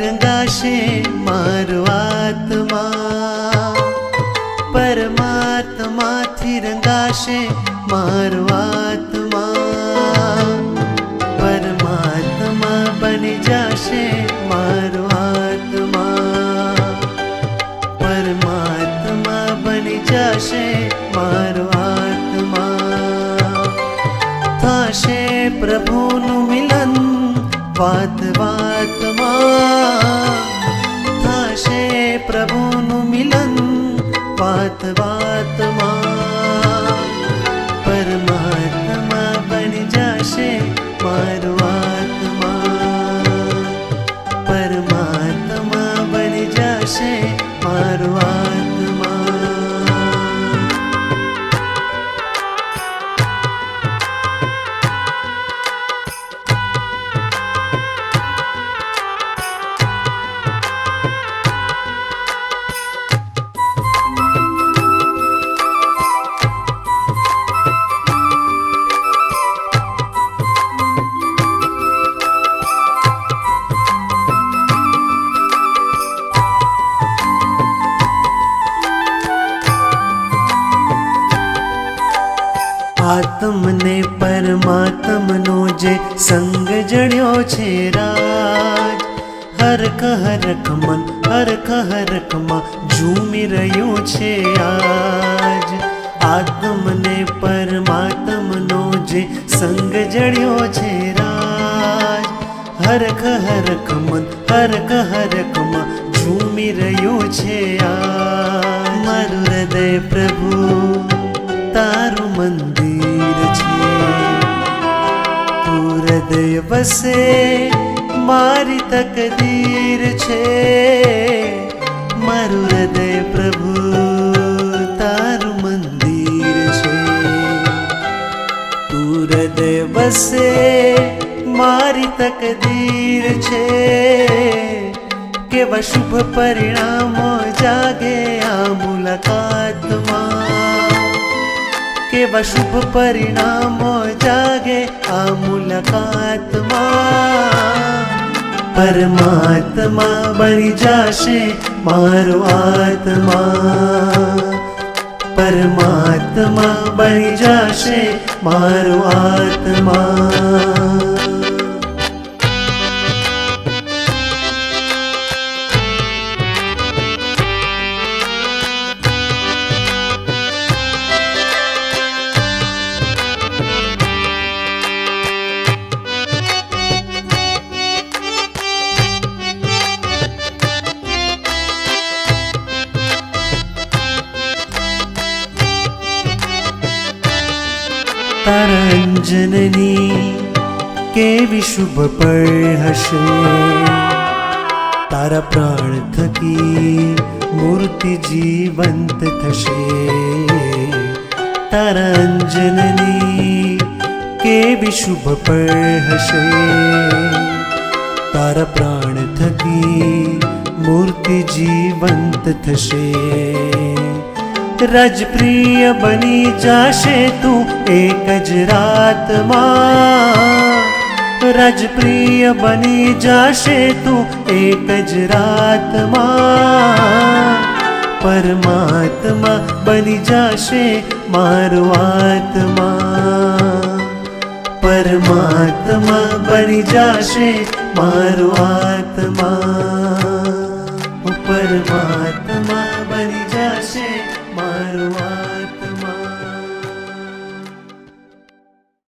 રંગાશે મારો આત્મા, પરમાત્માથી રંગાશે મારો આત્મા, પરમાત્મા બની જશે મારો આત્મા, પરમાત્મા બની જશે મારો આત્મા. થશે પ્રભુનું મિલન વાત વાતમાં, થશે પ્રભુનું મિલન વાત વાતમાં, પરમાત્મા બની જશે મારો આત્મા, પરમાત્મા બની જશે મારો આત્મા. આત્મને પરમાત્મનો જે સંગ જડ્યો છે રાજ, હરખ હરખ મન હરખ હરખમાં ઝૂમી રહ્યું છે આજ. આત્મને પરમાત્મનો જે સંગ જડ્યો છે રાજ, હરખ હરખ મન હરખ હરખમાં ઝૂમી રહ્યું છે આજ. મારું હૃદય પ્રભુ તારું મંદિર છે, તું હૃદય વસે મારી તકદીર છે. મારું હૃદય પ્રભુ તારું મંદિર છે, તું હૃદય વસે મારી તકદીર છે. કેવા શુભ પરિણામો જાગે આ મુલાકાતમાં, કેવા શુભ પરિણામો જાગે આ મુલાકાતમાં. પરમાત્મા બની જશે મારો આત્મા, પરમાત્મા બની જશે મારો આત્મા. તારા અંજનની કેવી શુભ પળ હશે, તારા પ્રાણ થકી મૂર્તિ જીવંત થશે. તારા અંજનની કેવી શુભ પળ હશે, તારા પ્રાણ થકી મૂર્તિ જીવંત થશે. રાજપ્રિય બની જશે તું એક જ રાતમાં, રાજપ્રિય બની જશે તું એક જ રાતમાં. પરમાત્મા બની જશે મારો આત્મા, પરમાત્મા બની જશે મારો આત્મા.